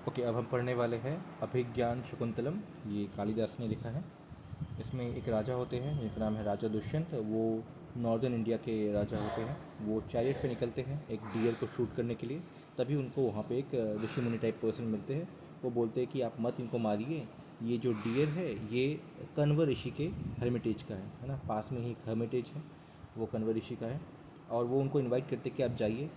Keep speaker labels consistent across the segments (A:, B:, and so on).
A: Okay, अब हम पढ़ने वाले हैं अभिज्ञान शकुंतलम। ये कालिदास ने लिखा है। इसमें एक राजा होते हैं जिनका नाम है राजा दुष्यंत। वो नॉर्दर्न इंडिया के राजा होते हैं। वो चैरियट पे निकलते हैं एक डियर को शूट करने के लिए। तभी उनको वहाँ पे एक ऋषि मुनि टाइप पर्सन मिलते हैं। वो बोलते हैं कि आप मत इनको मारिए, ये जो डियर है ये कण्व ऋषि के हर्मिटेज का है ना। पास में ही एक हर्मिटेज है, वो कण्व ऋषि का है। और वो उनको इनवाइट करते कि आप जाइए,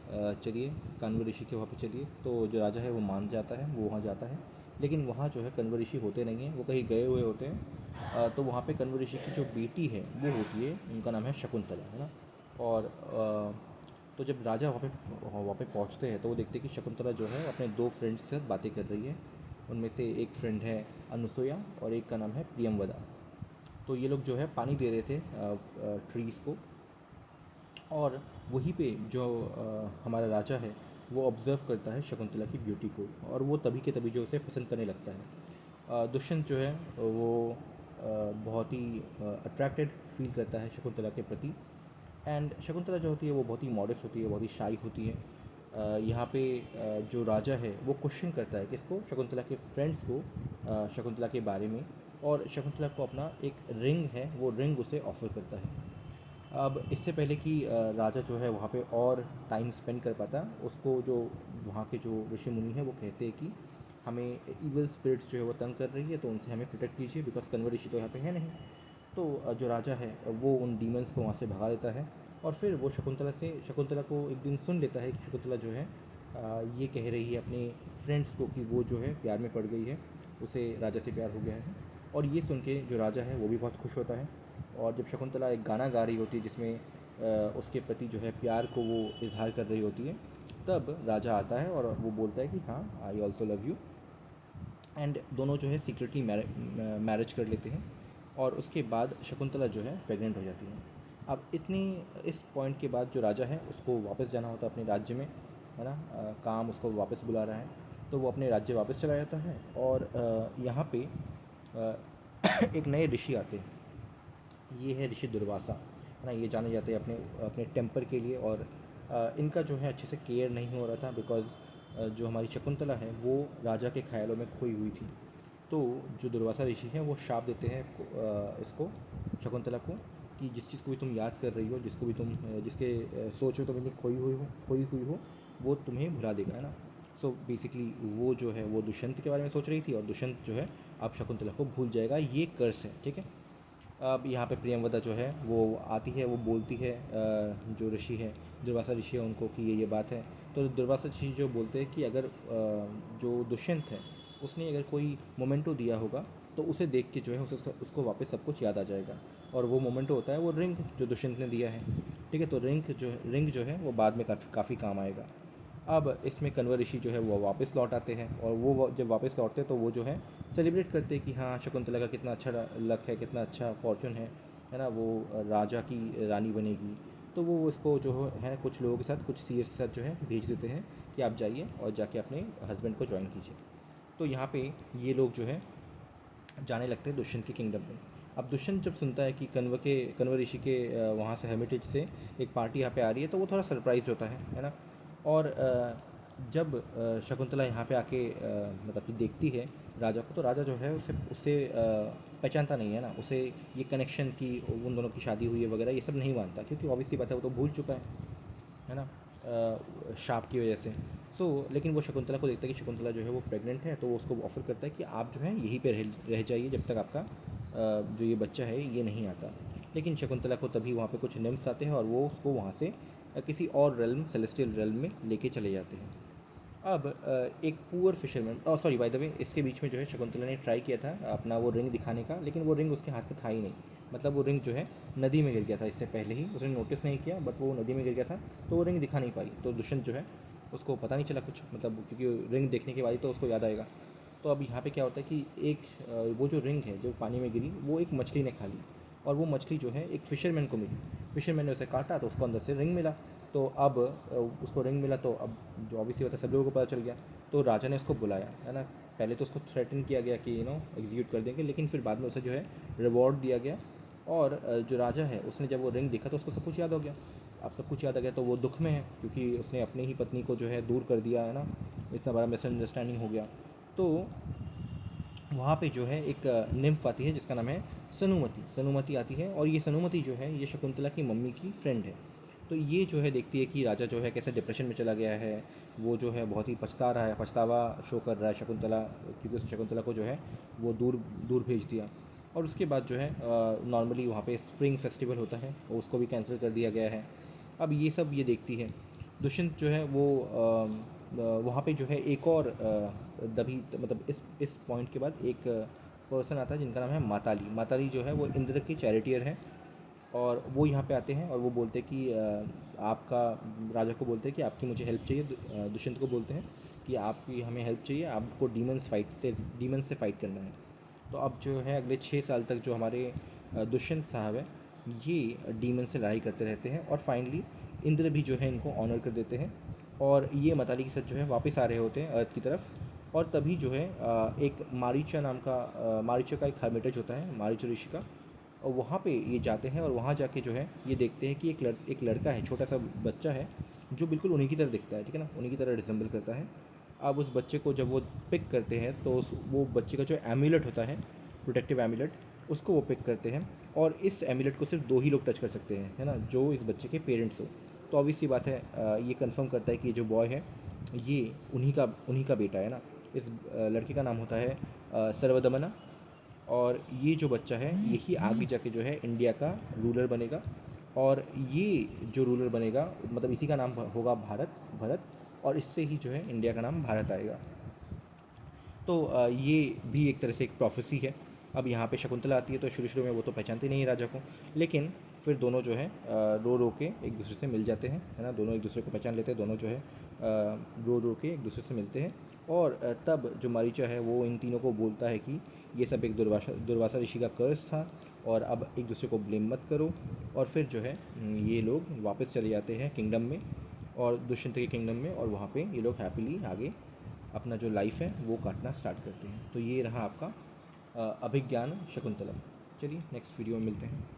A: चलिए कण्व ऋषि के वहाँ पे चलिए। तो जो राजा है वो मान जाता है, वो वहाँ जाता है। लेकिन वहाँ जो है कण्व ऋषि होते नहीं हैं, वो कहीं गए हुए होते हैं। तो वहाँ पे कण्व ऋषि की जो बेटी है वो होती है, उनका नाम है शकुंतला, है ना। और तो जब राजा वहाँ पे पहुँचते हैं तो वो देखते हैं कि शकुंतला जो है अपने दो फ्रेंड्स के साथ बातें कर रही है। उनमें से एक फ्रेंड है अनुसुईया और एक का नाम है प्रियंवदा। तो ये लोग जो है पानी दे रहे थे ट्रीज़ को। और वहीं पे जो हमारा राजा है वो ऑब्ज़र्व करता है शकुंतला की ब्यूटी को, और वो तभी के तभी जो उसे पसंद करने लगता है। दुष्यंत जो है वो बहुत ही अट्रैक्टेड फील करता है शकुंतला के प्रति। एंड शकुंतला जो होती है वो बहुत ही मॉडेस्ट होती है, बहुत ही शाई होती है। यहाँ पे जो राजा है वो क्वेश्चन करता है किसको, शकुंतला के फ्रेंड्स को, शकुंतला के बारे में। और शकुंतला को अपना एक रिंग है, वो रिंग उसे ऑफ़र करता है। अब इससे पहले कि राजा जो है वहाँ पे और टाइम स्पेंड कर पाता, उसको जो वहाँ के जो ऋषि मुनि हैं वो कहते हैं कि हमें इविल स्पिरिट्स जो है वो तंग कर रही है, तो उनसे हमें प्रोटेक्ट कीजिए, बिकॉज कन्वर ऋषि तो यहाँ पे है नहीं। तो जो राजा है वो उन डीमंस को वहाँ से भगा देता है। और फिर वो शकुंतला को एक दिन सुन लेता है कि शकुंतला जो है ये कह रही है अपने फ्रेंड्स को कि वो जो है प्यार में पड़ गई है, उसे राजा से प्यार हो गया है। और ये सुन के जो राजा है वो भी बहुत खुश होता है। और जब शकुंतला एक गाना गा रही होती है जिसमें उसके प्रति जो है प्यार को वो इजहार कर रही होती है, तब राजा आता है और वो बोलता है कि हाँ, I also love you. And दोनों जो है सीक्रेटली मैरिज कर लेते हैं। और उसके बाद शकुंतला जो है प्रेग्नेंट हो जाती है। अब इस पॉइंट के बाद जो राजा है उसको वापस जाना होता है अपने राज्य में, है ना। काम उसको वापस बुला रहा है, तो वो अपने राज्य वापस चला जाता है। और यहाँ पे अ, एक नए ऋषि आते हैं। ये है ऋषि दुर्वासा, है ना। ये जाने जाते हैं अपने अपने टेम्पर के लिए। और इनका जो है अच्छे से केयर नहीं हो रहा था, बिकॉज़ जो हमारी शकुंतला है वो राजा के ख्यालों में खोई हुई थी। तो जो दुर्वासा ऋषि हैं वो शाप देते हैं इसको, शकुंतला को, कि जिस चीज़ को भी तुम याद कर रही हो, जिसको भी तुम जिसके सोच में तुम इतनी खोई हुई हो, वो तुम्हें भुला देगा, है ना। सो बेसिकली वो जो है वो दुष्यंत के बारे में सोच रही थी, और दुष्यंत जो है अब शकुंतला को भूल जाएगा। ये कर्स है, ठीक है। अब यहाँ पे प्रियंवदा जो है वो आती है, वो बोलती है जो ऋषि है, दुर्वासा ऋषि है, उनको कि ये बात है। तो दुर्वासा ऋषि जो बोलते हैं कि अगर जो दुष्यंत है उसने अगर कोई मोमेंटो दिया होगा तो उसे देख के जो है उसको वापस सब कुछ याद आ जाएगा। और वो मोमेंटो होता है वो रिंग जो दुष्यंत ने दिया है, ठीक है। तो रिंग जो है वो बाद में काफ़ी काम आएगा। अब इसमें कण्व ऋषि जो है वो वापस लौट आते हैं, और वो जब वापस लौटते हैं तो वो जो है सेलिब्रेट करते हैं कि हाँ, शकुंतला का कितना अच्छा लक है, कितना अच्छा फॉर्चून है ना। वो राजा की रानी बनेगी। तो वो उसको जो है कुछ लोगों के साथ, कुछ सीएस के साथ जो है भेज देते हैं कि आप जाइए और जाके अपने हस्बैंड को ज्वाइन कीजिए। तो यहाँ पे ये लोग जो है जाने लगते हैं दुष्यंत के किंगडम में। अब दुष्यंत जब सुनता है कि कण्व ऋषि के वहाँ से हेरिटेज से एक पार्टी यहाँ पे आ रही है, तो वो थोड़ा सरप्राइज होता है ना। और जब शकुंतला यहाँ पे आके मतलब कि देखती है राजा को, तो राजा जो है उसे उससे पहचानता नहीं है ना। उसे ये कनेक्शन की उन दोनों की शादी हुई है वगैरह ये सब नहीं मानता, क्योंकि ऑब्वियसली बात है वो तो भूल चुका है ना, शाप की वजह से। लेकिन वो शकुंतला को देखता है कि शकुंतला जो है वो प्रेग्नेंट है, तो वो उसको ऑफ़र करता है कि आप जो है यहीं पे रह जाइए जब तक आपका जो ये बच्चा है ये नहीं आता। लेकिन शकुंतला को तभी वहाँ पे कुछ निम्स आते हैं और वो उसको वहाँ से किसी और रेल्म, सेलेस्टियल रेल्म में लेके चले जाते हैं। अब एक poor fisherman, sorry by the way, इसके बीच में जो है शकुंतला ने ट्राई किया था अपना वो रिंग दिखाने का, लेकिन वो रिंग उसके हाथ में था ही नहीं। मतलब वो रिंग जो है नदी में गिर गया था इससे पहले ही, उसने नोटिस नहीं किया, बट वो नदी में गिर गया था, तो वो रिंग दिखा नहीं पाई। तो दुष्यंत जो है उसको पता नहीं चला कुछ, मतलब क्योंकि रिंग देखने के बाद ही तो उसको याद आएगा। तो अब यहाँ पे क्या होता है कि वो जो रिंग है जो पानी में गिरी, वो एक मछली ने खा ली। और वो मछली जो है एक फ़िशरमैन को मिली। फ़िशरमैन ने उसे काटा तो उसको अंदर से रिंग मिला। तो अब उसको रिंग मिला, तो अब जो ऑब्वियसली होता है सब लोगों को पता चल गया। तो राजा ने उसको बुलाया, है ना। पहले तो उसको थ्रेटन किया गया कि एग्जीक्यूट कर देंगे, लेकिन फिर बाद में उसे जो है रिवॉर्ड दिया गया। और जो राजा है उसने जब वो रिंग देखा तो उसको सब कुछ याद हो गया। अब सब कुछ याद आ गया तो वो दुख में है, क्योंकि उसने अपनी ही पत्नी को जो है दूर कर दिया, है ना। इतना बड़ा मिसअंडरस्टैंडिंग हो गया। तो वहाँ पे जो है एक निम्फ आती है जिसका नाम है सनुमति। सनुमति आती है और ये सनुमति जो है ये शकुंतला की मम्मी की फ्रेंड है। तो ये जो है देखती है कि राजा जो है कैसे डिप्रेशन में चला गया है, वो जो है बहुत ही पछता रहा है, पछतावा शो कर रहा है शकुंतला, क्योंकि उसने शकुंतला को जो है वो दूर दूर भेज दिया। और उसके बाद जो है नॉर्मली वहाँ पे स्प्रिंग फेस्टिवल होता है, उसको भी कैंसिल कर दिया गया है। अब ये सब ये देखती है। दुष्यंत जो है वो वहाँ पे जो है एक और दभी मतलब इस पॉइंट के बाद एक पर्सन आता है जिनका नाम है माताली। माताली जो है वो इंद्र की चैरिटियर है और वो यहाँ पे आते हैं और वो बोलते हैं कि आपका, राजा को बोलते हैं कि आपकी मुझे हेल्प चाहिए। दुष्यंत को बोलते हैं कि आपकी हमें हेल्प चाहिए, आपको डीमंस से फाइट करना है। तो अब जो है अगले 6 साल तक जो हमारे दुष्यंत साहब है ये डीमन से लड़ाई करते रहते हैं और फाइनली इंद्र भी जो है इनको ऑनर कर देते हैं और ये मताली के साथ जो है वापस आ रहे होते हैं अर्थ की तरफ। और तभी जो है एक मारीचा नाम का मारीचा का एक हर्मिटेज होता है, मारीचा ऋषि का, और वहाँ पे ये जाते हैं और वहाँ जाके जो है ये देखते हैं कि एक लड़का है, छोटा सा बच्चा है जो बिल्कुल उन्हीं की तरह दिखता है, ठीक है ना, उन्हीं की तरह रिजेंबल करता है। अब उस बच्चे को जब वो पिक करते हैं तो वो बच्चे का जो एम्यूलेट होता है, प्रोटेक्टिव एम्यूलेट, उसको वो पिक करते हैं और इस एम्यूलेट को सिर्फ 2 ही लोग टच कर सकते हैं, है ना, जो इस बच्चे के पेरेंट्स हो। तो ऑब्वियस सी बात है ये कंफर्म करता है कि ये जो बॉय है ये उन्हीं का बेटा है ना। इस लड़के का नाम होता है सर्वदमना। और ये जो बच्चा है यही आगे जाके जो है इंडिया का रूलर बनेगा और ये जो रूलर बनेगा मतलब इसी का नाम होगा भरत। और इससे ही जो है इंडिया का नाम भारत आएगा। तो ये भी एक तरह से एक प्रोफेसी है। अब यहाँ पे शकुंतला आती है तो शुरू शुरू में वो तो पहचानती नहीं है राजा को, लेकिन फिर दोनों जो है रो रो के एक दूसरे से मिल जाते हैं, है ना, दोनों एक दूसरे को पहचान लेते हैं, दोनों जो है रो रो के एक दूसरे से मिलते हैं। और तब जो मारीचा है वो इन तीनों को बोलता है कि ये सब एक दुर्वासा ऋषि का कर्ज था और अब एक दूसरे को ब्लेम मत करो। और फिर जो है ये लोग वापस चले जाते हैं किंगडम में और दुष्यंत के किंगडम में, और वहाँ पे ये लोग हैप्पीली आगे अपना जो लाइफ है वो काटना स्टार्ट करते हैं। तो ये रहा आपका अभिज्ञान शकुंतलम। चलिए नेक्स्ट वीडियो में मिलते हैं।